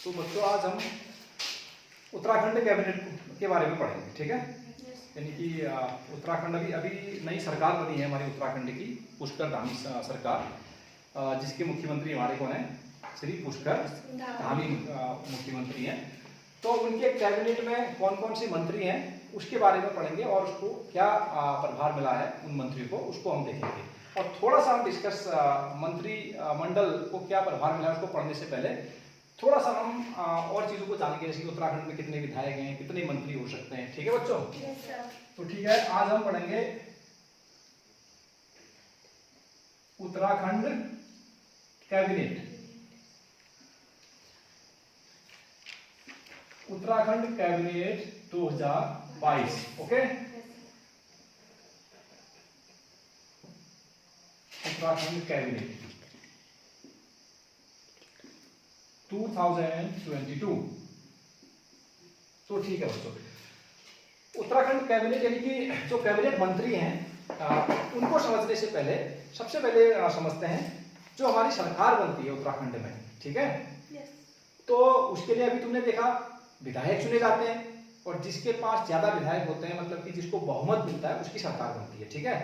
तो बच्चों आज हम उत्तराखंड कैबिनेट के बारे में पढ़ेंगे, ठीक है। यानी कि उत्तराखंड अभी अभी नई सरकार बनी है हमारी उत्तराखंड की, पुष्कर धामी सरकार, जिसके मुख्यमंत्री हमारे कौन है, श्री पुष्कर धामी मुख्यमंत्री हैं। तो उनके कैबिनेट में कौन कौन से मंत्री हैं उसके बारे में पढ़ेंगे और उसको क्या प्रभार मिला है उन मंत्रियों को, उसको हम देखेंगे। और थोड़ा सा हम डिस्कस मंत्री मंडल को क्या प्रभार मिला है उसको पढ़ने से पहले थोड़ा सा हम और चीजों को जानेंगे, जैसे उत्तराखंड में कितने विधायक हैं, कितने मंत्री हो सकते हैं, ठीक है बच्चों। तो ठीक है, आज हम पढ़ेंगे Uttarakhand cabinet. Uttarakhand cabinet 2022, okay. Uttarakhand cabinet 2022। तो ठीक है बच्चों, उत्तराखंड कैबिनेट यानी कि जो कैबिनेट मंत्री हैं उनको समझने से पहले सबसे पहले समझते हैं जो हमारी सरकार बनती है उत्तराखंड में, ठीक है। तो उसके लिए अभी तुमने देखा विधायक चुने जाते हैं और जिसके पास ज्यादा विधायक होते हैं, मतलब कि जिसको बहुमत मिलता है, उसकी सरकार बनती है, ठीक है।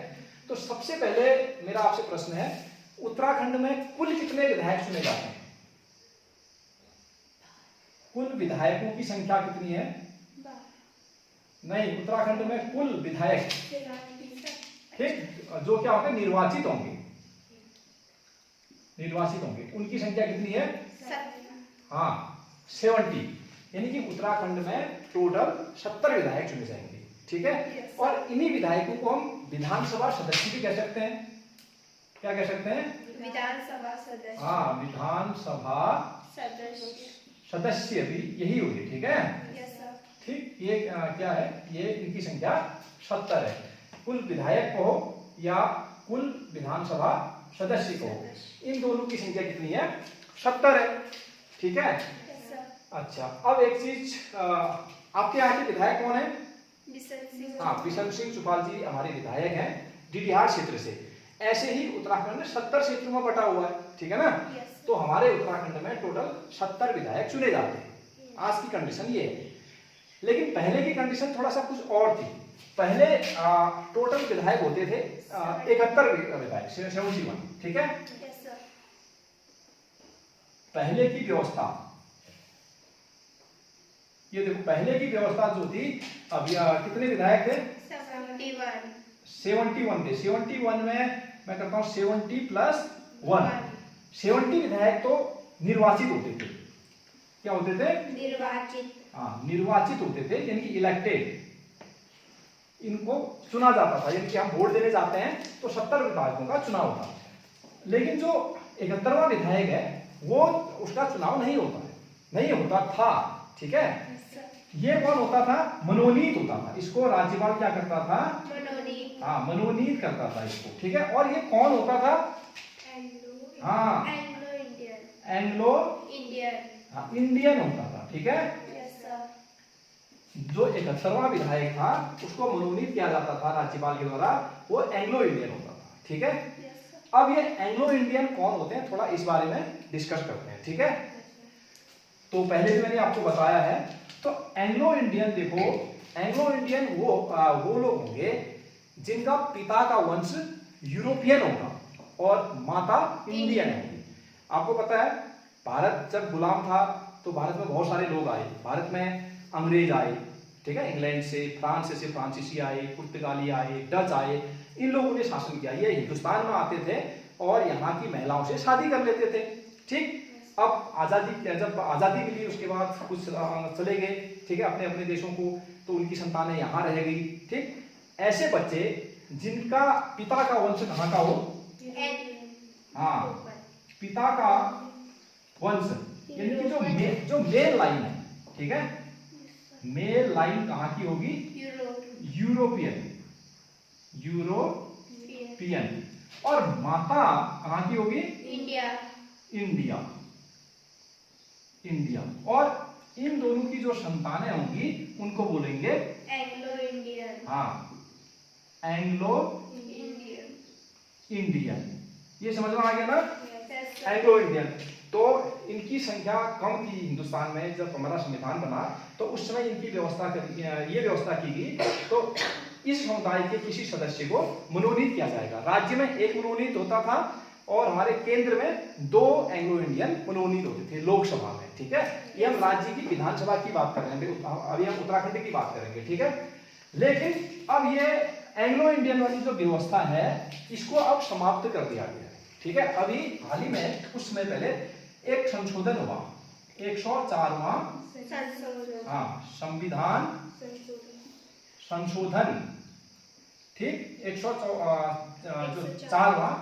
तो सबसे पहले मेरा आपसे प्रश्न है, उत्तराखंड में कुल कितने विधायक चुने जाते हैं? कुल विधायकों की संख्या कितनी है? नहीं, उत्तराखंड में कुल विधायक, ठीक, जो क्या होंगे, निर्वाचित होंगे, निर्वाचित होंगे, उनकी संख्या कितनी है? हाँ, 70। यानी कि उत्तराखंड में टोटल 70 विधायक चुने जाएंगे, ठीक है। और इन्हीं विधायकों को हम विधानसभा सदस्य भी कह सकते हैं। क्या कह सकते हैं? विधानसभा सदस्य। हाँ, विधानसभा सदस्य भी यही होगी, ठीक है। ठीक, ये क्या है, ये इनकी संख्या 70 है। कुल विधायक को या कुल विधानसभा सदस्य को, इन दोनों की संख्या कितनी है? 70 है, ठीक है। अच्छा, अब एक चीज, आपके यहाँ के विधायक कौन है? हाँ, बिशन सिंह चुफाल जी हमारे विधायक हैं डीडीहार क्षेत्र से। ऐसे ही उत्तराखंड 70 क्षेत्रों में बटा हुआ है, ठीक है ना। तो हमारे उत्तराखंड में टोटल 70 विधायक चुने जाते हैं। आज की कंडीशन ये है, लेकिन पहले की कंडीशन थोड़ा सा कुछ और थी। पहले टोटल विधायक होते थे 71 विधायक, 71, ठीक है। पहले की व्यवस्था, ये देखो, पहले की व्यवस्था जो थी, अब कितने विधायक थे? 71 थे। 71 में मैं करता हूं 70 + 1, 70 विधायक तो निर्वाचित होते थे। क्या होते थे? निर्वाचित। हाँ, निर्वाचित होते थे, यानी कि इलेक्टेड। इनको चुना जाता था, यानी कि हम वोट देने जाते हैं तो 70 विधायकों का चुनाव होता है। लेकिन जो 71वां विधायक है वो, उसका चुनाव नहीं होता है, नहीं होता था, ठीक है। ये कौन होता था? मनोनीत होता था। इसको राज्यपाल क्या करता था? मनोनीत। हाँ, मनोनीत करता था इसको, ठीक है। और ये कौन होता था? हाँ, एंग्लो इंडियन, हाँ, इंडियन होता था, ठीक है। जो 71वां विधायक था उसको मनोनीत किया जाता था राज्यपाल के द्वारा, वो एंग्लो इंडियन होता था, ठीक है। अब ये एंग्लो इंडियन कौन होते हैं, थोड़ा इस बारे में डिस्कस करते हैं, ठीक है। तो पहले भी मैंने आपको बताया है। तो एंग्लो इंडियन, देखो, एंग्लो इंडियन वो लोग होंगे जिनका पिता का वंश यूरोपियन होगा और माता इंडियन होगी। आपको पता है, भारत जब गुलाम था तो भारत में बहुत सारे लोग आए। भारत में अंग्रेज आए, ठीक है, इंग्लैंड से, फ्रांस से फ्रांसीसी आए, पुर्तगाली आए, डच आए, इन लोगों ने शासन किया। ये हिंदुस्तान में आते थे और यहाँ की महिलाओं से शादी कर लेते थे, ठीक। अब जब आजादी मिली उसके बाद कुछ चले गए, ठीक है, अपने अपने देशों को, तो उनकी संतानें यहाँ रह गई, ठीक। ऐसे बच्चे जिनका पिता का वंश कहाँ का हो, हाँ, पिता का वंश, यानी कि जो मेल लाइन है, ठीक है, मेल लाइन कहाँ की होगी? European, European. और माता कहाँ की होगी? India, India. और इन दोनों की जो संतानें होंगी उनको बोलेंगे एंग्लो इंडियन। हाँ, एंग्लो इंडियन। ये समझ में आ गया ना? Anglo Indian. तो इनकी संख्या कम थी हिंदुस्तान में। जब हमारा संविधान बना तो उस समय इनकी ये व्यवस्था की गई, तो इस समुदाय के किसी सदस्य को मनोनीत किया जाएगा। राज्य में एक मनोनीत होता था और हमारे केंद्र में 2 एंग्लो इंडियन मनोनीत होते थे लोकसभा में, ठीक है। ये हम राज्य की विधानसभा की बात कर रहे हैं, अभी हम उत्तराखंड की बात करेंगे, ठीक है। लेकिन अब ये एंग्लो इंडियन वाली जो व्यवस्था है इसको अब समाप्त कर दिया गया है, ठीक है। अभी हाल ही में कुछ समय पहले एक संशोधन हुआ, 104वां संविधान संशोधन, ठीक, 104वां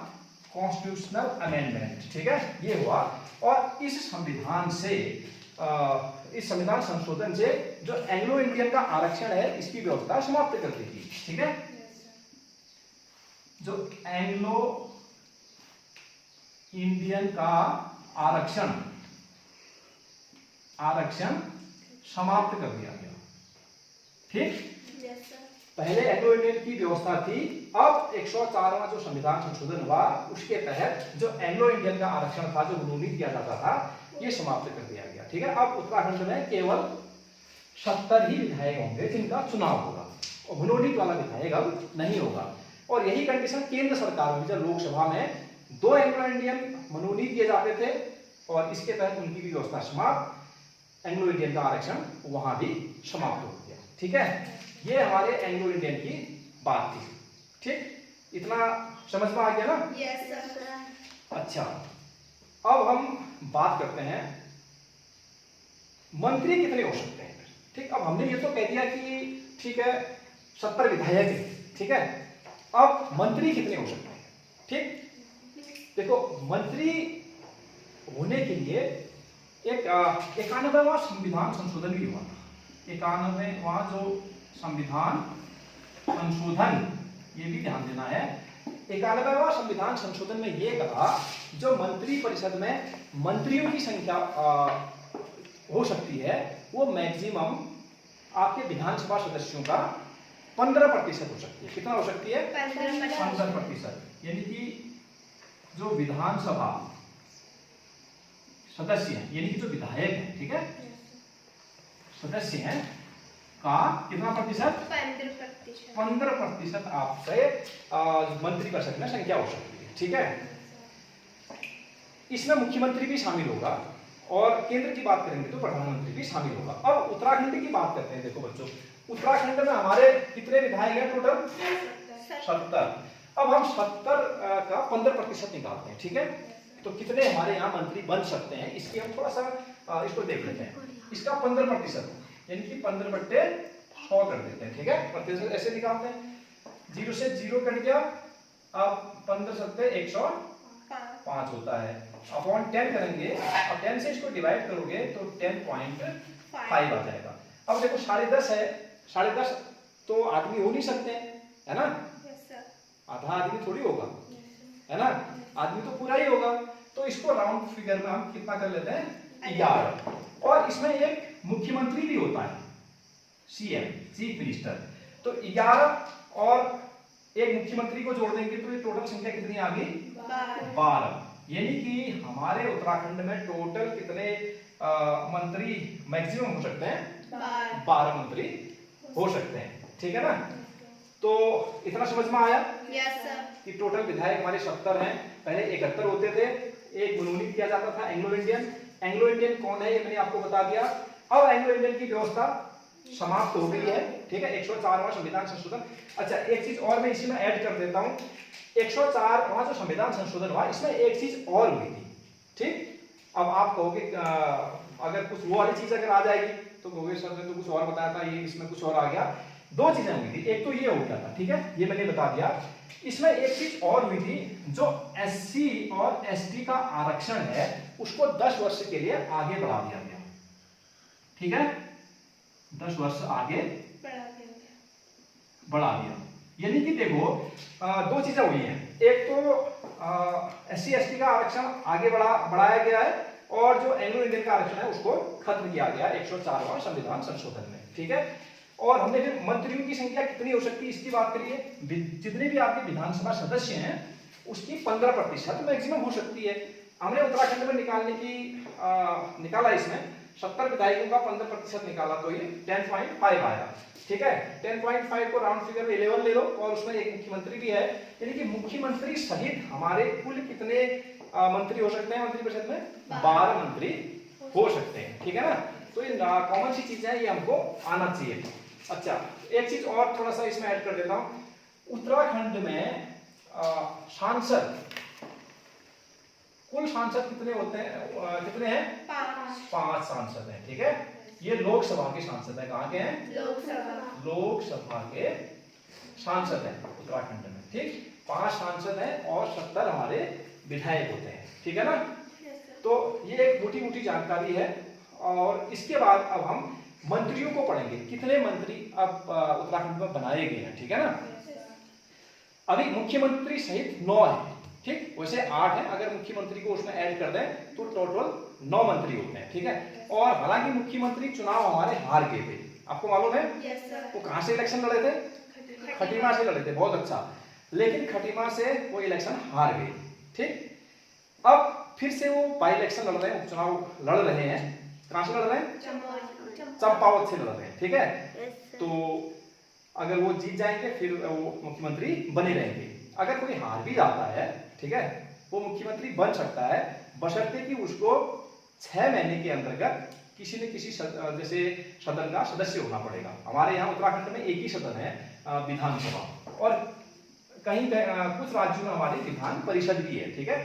कॉन्स्टिट्यूशनल अमेंडमेंट, ठीक है, ये हुआ। और इस संविधान से इस संविधान संशोधन से जो एंग्लो इंडियन का आरक्षण है इसकी व्यवस्था समाप्त कर दी गई, ठीक है। जो एंग्लो इंडियन का आरक्षण समाप्त कर दिया गया, ठीक। पहले एंग्लो इंडियन की व्यवस्था थी, अब 104वां जो संविधान संशोधन हुआ उसके तहत जो एंग्लो इंडियन का आरक्षण था, जो मनोनीत किया जाता था, ये समाप्त कर दिया गया, ठीक है। अब उत्तराखंड में केवल 70 ही विधायक होंगे जिनका चुनाव होगा और मनोनीत वाला विधायक अब नहीं होगा। और यही कंडीशन केंद्र सरकार में, जब लोकसभा में 2 एंग्लो इंडियन मनोनीत किए जाते थे और इसके तहत उनकी भी व्यवस्था समाप्त, एंग्लो इंडियन का आरक्षण वहां भी समाप्त हो गया, ठीक है। ये हमारे एंग्लो इंडियन की बात थी, ठीक। इतना समझ में आ गया ना? Yes sir. अच्छा, अब हम बात करते हैं मंत्री कितने हो सकते हैं, ठीक। अब हमने ये तो कह दिया कि ठीक है 70 विधायक है, ठीक है। अब मंत्री कितने हो सकते हैं, ठीक। देखो, मंत्री होने के लिए एक 91वां संविधान संशोधन भी हुआ था। 91वां जो संविधान संशोधन, ये भी ध्यान देना है। 91वां संविधान संशोधन में ये कहा जो मंत्री परिषद में मंत्रियों की संख्या हो सकती है वो मैक्सिमम आपके विधानसभा सदस्यों का 15% हो सकती है। कितना हो सकती है? 15%। यानी कि जो विधानसभा सदस्य हैं, यानी कि जो विधायक हैं, ठीक है, सदस्य हैं का कितना प्रतिशत? 15% आपसे मंत्री परिषद में संख्या हो सकती है, ठीक है। इसमें मुख्यमंत्री भी शामिल होगा और केंद्र की बात करेंगे तो प्रधानमंत्री भी शामिल होगा। अब उत्तराखंड की बात करते हैं। देखो बच्चों, उत्तराखंड में हमारे कितने विधायक हैं टोटल? 70। अब हम 70 का 15% निकालते हैं, ठीक है। तो कितने हमारे यहाँ मंत्री बन सकते हैं इसकी हम थोड़ा सा इसको देख लेते हैं। इसका 15% यानी कि 15/100 कर देते हैं, ठीक है। प्रतिशत ऐसे निकालते हैं, 0 से 0 कट गया, अब 15 × 105 होता है, अपॉन 10 करेंगे। अब 10 से इसको डिवाइड करोगे तो 10.5 आ जाएगा। अब देखो 10.5 है, 10.5 तो आदमी हो नहीं सकते, है ना। आधा आदमी थोड़ी होगा, है ना, आदमी तो पूरा ही होगा। तो इसको राउंड फिगर में हम कितना कर लेते हैं? 11। और इसमें एक मुख्यमंत्री भी होता है, सीएम, चीफ मिनिस्टर। तो 11 और एक मुख्यमंत्री को जोड़ देंगे तो ये टोटल संख्या कितनी आ गई? 12। यानी कि हमारे उत्तराखंड में टोटल कितने मंत्री मैक्सिमम हो सकते हैं? 12 मंत्री हो सकते हैं, ठीक है ना। तो इतना समझ में आया? Yes sir. कि टोटल विधायक हमारे 70 हैं। पहले 71 होते थे, एक मनोनीत किया जाता था एंग्लो इंडियन। एंग्लो इंडियन कौन है ये मैंने आपको बता दिया। अब एंग्लो इंडियन की व्यवस्था समाप्त हो गई है, ठीक है। 104वां संविधान संशोधन। अच्छा, एक चीज और मैं इसी में ऐड कर देता हूं। 104वां जो संविधान संशोधन हुआ इसमें एक चीज और हुई थी, ठीक। अब आप कहोगे अगर कुछ वो वाली चीज अगर आ जाएगी तो कहोगे सर ने तो कुछ और बताया था, ये इसमें कुछ और आ गया। 2 चीजें हुई थी, एक तो ये हो गया था, ठीक है, ये मैंने बता दिया। इसमें एक चीज और हुई थी, जो एससी और एसटी का आरक्षण है उसको 10 वर्ष के लिए आगे बढ़ा दिया गया, ठीक है। 10 वर्ष आगे बढ़ा दिया। यानी कि देखो 2 चीजें हुई हैं। एक तो एससी एसटी का आरक्षण आगे बढ़ाया गया है और जो एंग्लो इंडियन का आरक्षण है उसको खत्म किया गया 104वां संविधान संशोधन में, ठीक है। और हमने फिर मंत्रियों की संख्या कितनी हो सकती है इसकी बात करिए। जितने भी आपके विधानसभा सदस्य हैं उसकी 15% मैक्सिमम हो सकती है। हमने उत्तराखंड में निकालने की निकाला इसमें 70 विधायकों का 15% निकाला तो ये 10.5 आया। ठीक है, 10.5 को राउंड फिगर में 11 ले लो और उसमें एक मुख्यमंत्री भी है, यानी कि मुख्यमंत्री सहित हमारे कुल कितने मंत्री हो सकते हैं मंत्री परिषद में? 12 मंत्री हो सकते हैं। ठीक है ना, तो ये कॉमन सी चीजें हैं, ये हमको आना चाहिए। अच्छा, एक चीज और थोड़ा सा इसमें ऐड कर देता हूं। उत्तराखंड में सांसद, कुल सांसद कितने होते हैं? कितने हैं? 5 सांसद हैं। ठीक है, ये लोकसभा के सांसद हैं। कहाँ के हैं? लोकसभा के सांसद हैं उत्तराखंड में। ठीक, 5 सांसद हैं और 70 हमारे विधायक होते हैं। ठीक है ना, तो ये एक मोटी मोटी जानकारी है। और इसके बाद अब हम मंत्रियों को पढ़ेंगे, कितने मंत्री अब उत्तराखंड में बनाए गए हैं। ठीक है ना, अभी मुख्यमंत्री सहित 9 है। ठीक, वैसे 8 है, अगर मुख्यमंत्री को उसमें ऐड कर दें तो टोटल 9 मंत्री होते हैं। ठीक है, और हालांकि मुख्यमंत्री चुनाव हमारे हार गए थे, आपको मालूम है? वो कहां से इलेक्शन लड़े थे? खटीमा से लड़े थे। बहुत अच्छा, लेकिन खटीमा से वो इलेक्शन हार गए। ठीक, अब फिर से वो बाई इलेक्शन लड़ रहे हैं, उपचुनाव लड़ रहे हैं। कहां से लड़ रहे हैं? चंपावत से लड़ रहे हैं। ठीक है, तो अगर वो जीत जाएंगे फिर वो मुख्यमंत्री बने रहेंगे। अगर कोई हार भी जाता है, ठीक है, वो मुख्यमंत्री बन सकता है, बशर्ते कि उसको 6 महीने के अंतर्गत किसी न किसी जैसे सदन का सदस्य होना पड़ेगा। हमारे यहाँ उत्तराखंड में एक ही सदन है, विधानसभा, और कहीं कुछ राज्यों में हमारी विधान परिषद भी है। ठीक है,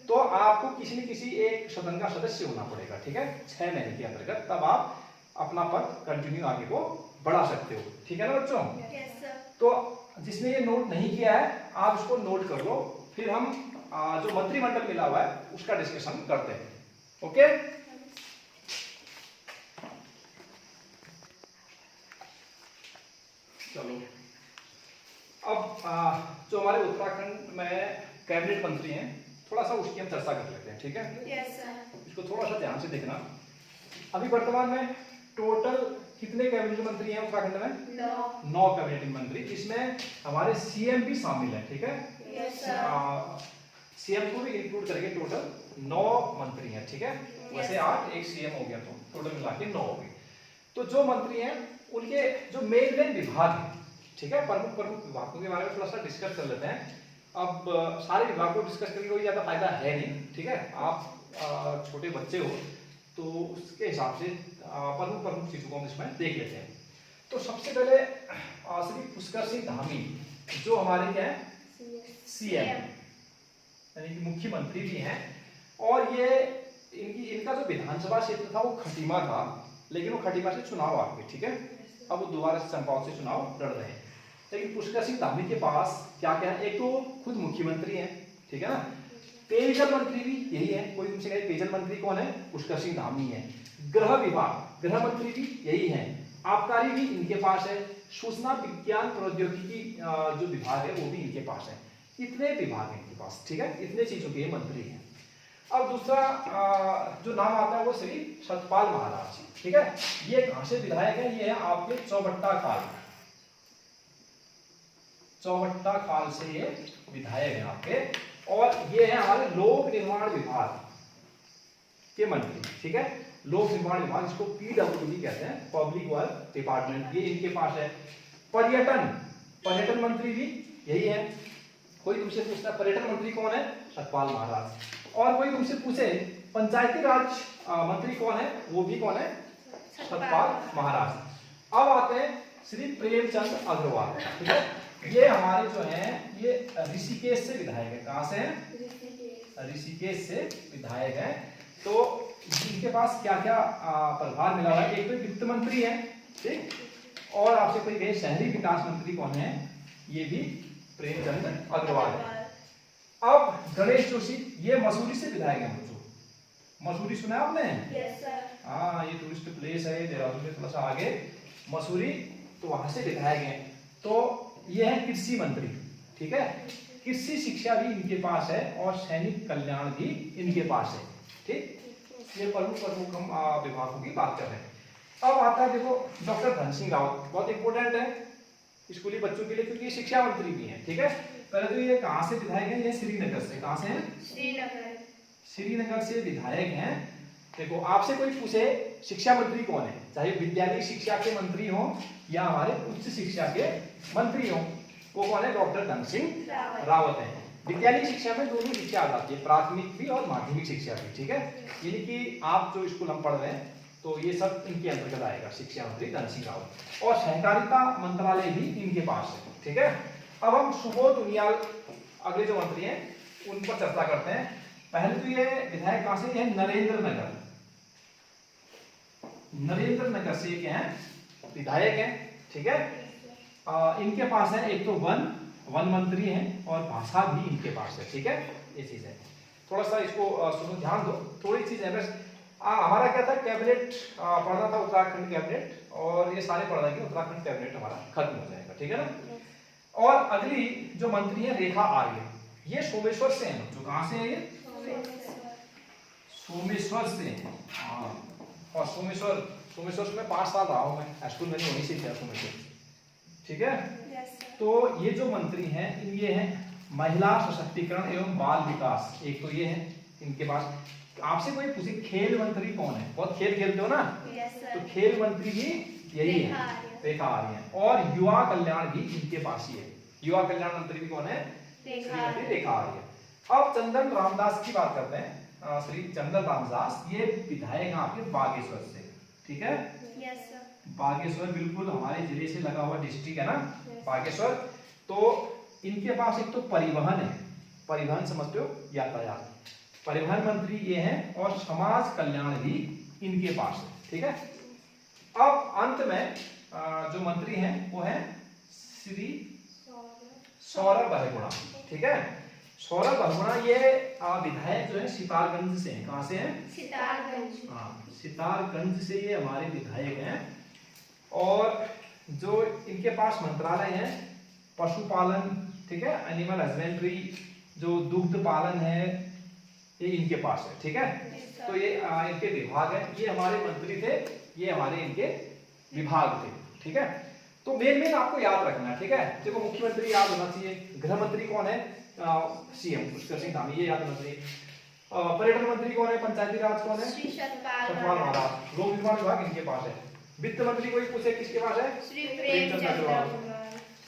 तो आपको किसी न किसी एक सदन का सदस्य होना पड़ेगा। ठीक है, 6 महीने के अंतर्गत, तब आप अपना पद कंटिन्यू आगे को बढ़ा सकते हो। ठीक है ना बच्चों? तो जिसने ये नोट नहीं किया है आप इसको नोट कर लो, फिर हम जो मंत्रिमंडल मिला हुआ है उसका डिस्कशन करते हैं। ओके, चलो अब जो हमारे उत्तराखंड में कैबिनेट मंत्री हैं, थोड़ा सा उसकी हम चर्चा कर लेते हैं। ठीक है, इसको थोड़ा सा ध्यान से देखना। अभी वर्तमान में टोटल कितने कैबिनेट मंत्री हैं उत्तराखंड में? 9 कैबिनेट मंत्री, जिसमें हमारे सीएम भी शामिल है। ठीक है, सीएम को भी इंक्लूड करके टोटल 9 मंत्री हैं। ठीक है, वैसे 8, एक सीएम हो गया, तो टोटल मिला के 9 हो गए। तो जो मंत्री हैं उनके जो मेन विभाग है, ठीक है, प्रमुख विभागों के बारे में थोड़ा सा डिस्कस कर लेते हैं। अब सारे विभाग को डिस्कस करके कोई ज्यादा फायदा है नहीं। ठीक है, आप छोटे बच्चे हो तो उसके हिसाब से प्रमुख चीजों को हम इसमें देख लेते हैं। तो सबसे पहले श्री पुष्कर सिंह धामी, जो हमारे क्या है? सीएम, यानी कि मुख्यमंत्री भी हैं। और ये इनका जो विधानसभा क्षेत्र था वो खटीमा था, लेकिन वो खटीमा से चुनाव आ गए। ठीक है, अब वो दोबारा से चंपावत से चुनाव लड़ रहे हैं। लेकिन पुष्कर सिंह धामी के पास क्या क्या है? एक तो खुद मुख्यमंत्री हैं, ठीक है ना, पेयजल मंत्री भी यही है। कोई तुमसे कहे पेयजल मंत्री कौन है? पुष्कर सिंह धामी है। गृह विभाग, गृह मंत्री भी यही है। आबकारी भी इनके पास है। सूचना विज्ञान प्रौद्योगिकी जो विभाग है वो भी इनके पास है। इतने विभाग हैं इनके पास। ठीक है, इतने चीजों के मंत्री हैं। अब दूसरा जो नाम आता है वो श्री सतपाल महाराज। ठीक है, ये कहां से विधायक है? ये है आपके चौबट्टा खाल से ये विधायक है आपके। और ये है हमारे लोक निर्माण विभाग के मंत्री। ठीक है, लोक निर्माण विभाग, इसको पीडब्ल्यूडी कहते हैं, पब्लिक वर्क डिपार्टमेंट, ये इनके पास है। पर्यटन मंत्री भी यही है। कोई तुमसे पूछता है पर्यटन मंत्री कौन है? सतपाल महाराज। और कोई तुमसे पूछे पंचायती राज मंत्री कौन है? वो भी कौन है? सतपाल महाराज। अब आते हैं श्री प्रेमचंद अग्रवाल। ठीक है, ये हमारे जो हैं ये ऋषिकेश से विधायक है। कहां से हैं? ऋषिकेश से विधायक है। तो इनके पास क्या क्या प्रभार मिला हुआ है? एक तो वित्त मंत्री है, ठीक, और आपसे कोई कहे शहरी विकास मंत्री कौन है? ये भी प्रेमचंद अग्रवाल है। अब गणेश जोशी, ये मसूरी से विधायक है। मसूरी सुना आपने? Yes sir. हाँ, ये टूरिस्ट प्लेस है देहरादून में थोड़ा सा आगे, मसूरी, तो वहां से विधायक हैं। तो ये है कृषि मंत्री। ठीक है, कृषि शिक्षा भी इनके पास है और सैनिक कल्याण भी इनके पास है। ठीक, ये प्रमुख हम विभागों की बात कर रहे हैं। अब आता है देखो डॉक्टर धन सिंह रावत, बहुत इंपोर्टेंट है स्कूली बच्चों के लिए, क्योंकि ये शिक्षा मंत्री भी हैं। ठीक है, पहले तो ये कहां से विधायक है? ये श्रीनगर से। कहां से हैं? श्रीनगर से विधायक हैं। देखो आपसे कोई पूछे शिक्षा मंत्री कौन है, चाहे विद्यालय शिक्षा के मंत्री हो या हमारे उच्च शिक्षा के मंत्री हो, वो कौन है? डॉक्टर धन सिंह रावत है। विद्यालय शिक्षा में दोनों शिक्षा आ जाती है, प्राथमिक भी और माध्यमिक शिक्षा भी, ठीक है। यानी कि आप जो स्कूल हम पढ़ रहे हैं तो ये सब इनके अंतर्गत आएगा, शिक्षा मंत्री धन सिंह रावत। और सहकारिता मंत्रालय भी इनके पास है, ठीक है। अब हम सुबोध उनियाल अगले जो मंत्री हैं उन पर चर्चा करते हैं। पहले तो ये विधायक कहां से हैं? नरेंद्र नगर से क्या है? विधायक हैं, ठीक है। इनके पास है एक तो वन मंत्री हैं और भाषा भी इनके पास है, ठीक है। ये चीज है, थोड़ा सा इसको सुनो, ध्यान दो, थोड़ी चीज है बस। हमारा क्या था, कैबिनेट पढ़ना था, उत्तराखंड कैबिनेट, और ये सारे पढ़ रहे उत्तराखंड कैबिनेट हमारा खत्म हो जाएगा, ठीक है ना। और अगली जो मंत्री है रेखा आर्य, ये सोमेश्वर से हैं। जो कहां से है? ये सोमेश्वर से हैं। और सोमेश्वर में 5 साल रहा हूं मैं, स्कूल में वहीं से किया सोमेश्वर, ठीक है। तो ये जो मंत्री हैं ये हैं महिला सशक्तिकरण एवं बाल विकास, एक तो ये है इनके पास। आपसे कोई पूछे खेल मंत्री कौन है? बहुत खेल खेलते हो ना, तो खेल मंत्री भी यही है, रेखा आर्य है। और युवा कल्याण भी इनके पास ही है। युवा कल्याण मंत्री भी कौन है? रेखा आर्य। अब चंदन रामदास की बात करते हैं। श्री चंदन रामदास, ये विधायक हैं आपके बागेश्वर से, ठीक है। बागेश्वर बिल्कुल हमारे जिले से लगा हुआ डिस्ट्रिक्ट है ना, बागेश्वर। तो इनके पास एक तो परिवहन है, परिवहन समझते हो, यातायात, परिवहन मंत्री ये हैं, और समाज कल्याण भी इनके पास है, ठीक है। अब अंत में जो मंत्री हैं वो है श्री सौरभ बहुगुणा, ठीक है। सौरभ बहुगुणा ये विधायक जो है सितारगंज से हैं। कहां से हैं? सितारगंज। हाँ, सितारगंज से ये हमारे विधायक हैं। और जो इनके पास मंत्रालय है पशुपालन, ठीक है, एनिमल हस्बेंड्री, जो दुग्ध पालन है, ये इनके पास है, ठीक है। तो ये इनके विभाग है, ये हमारे मंत्री थे, ये हमारे इनके विभाग थे, ठीक है। तो मेन आपको याद रखना है, ठीक है। देखो मुख्यमंत्री याद होना चाहिए, गृह मंत्री कौन है? सीएम पुष्कर सिंह धामी, ये याद होना चाहिए। पर्यटन मंत्री कौन है? पंचायती राज कौन है? सतपाल महाराज। लोक निर्माण विभाग इनके पास है। वित्त मंत्री कोई पूछे किसके पास है? श्री प्रेमचंद अग्रवाल।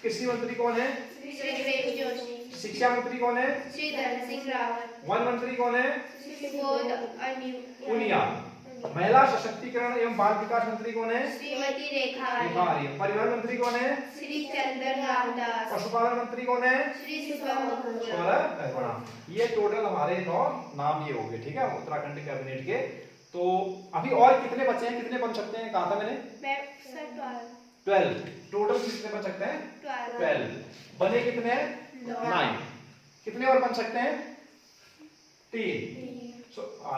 कृषि मंत्री कौन है? श्री सुरेश जोशी। शिक्षा मंत्री कौन है? श्री धन सिंह रावत। वन मंत्री कौन है? श्री सुबोध उनियाल। महिला सशक्तिकरण एवं बाल विकास मंत्री कौन है? श्रीमती रेखा आर्य। परिवहन मंत्री कौन है? श्री चंदन रामदास। पशुपालन मंत्री कौन है? श्री सौरभ बहुगुणा। ये टोटल हमारे 9 नाम ये हो गए, ठीक है, उत्तराखंड कैबिनेट के। तो अभी और कितने बचे हैं, कितने बन सकते हैं, कहा था मैंने? 12 टोटल कितने बन सकते हैं? 12 बने कितने हैं? 9। कितने और बन सकते हैं? 3।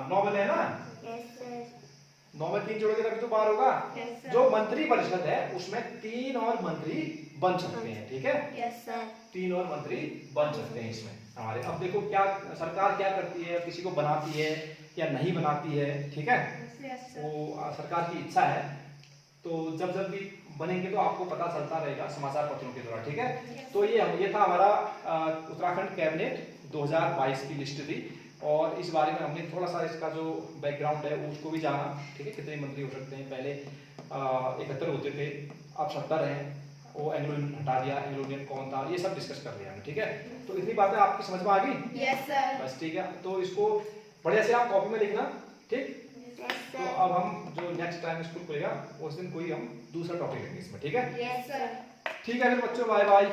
9 बने ना? 9 में 3 जोड़ोगे तभी तो 12 होगा। जो मंत्री परिषद है उसमें 3 और मंत्री बन सकते हैं, ठीक है। 3 और मंत्री बन सकते हैं इसमें हमारे। अब देखो क्या सरकार क्या करती है, किसी को बनाती है या नहीं बनाती है, ठीक है, वो सरकार की इच्छा है। तो जब जब भी बनेंगे तो आपको पता चलता रहेगा समाचार पत्रों के द्वारा, ठीक है। तो ये था हमारा उत्तराखंड कैबिनेट 2022 की लिस्ट थी, और इस बारे में हमने थोड़ा सा इसका जो बैकग्राउंड है उसको भी जाना, ठीक है। कितने मंत्री हो सकते हैं, पहले 71 होते थे, अब 70 हैं, वो एंग्लो इंडियन हटा दिया, एंग्लो इंडियन कौन था, ये सब डिस्कस कर लिया हमने, ठीक है। तो इतनी बातें आपकी समझ में आ गई? Yes sir. बस ठीक है, तो इसको बढ़िया से आप कॉपी में लिखना, ठीक। तो अब हम जो नेक्स्ट टाइम स्कूल खुलेगा उस दिन कोई हम दूसरा टॉपिक लेंगे इसमें, ठीक है। Yes sir. ठीक है फिर बच्चों, बाय बाय।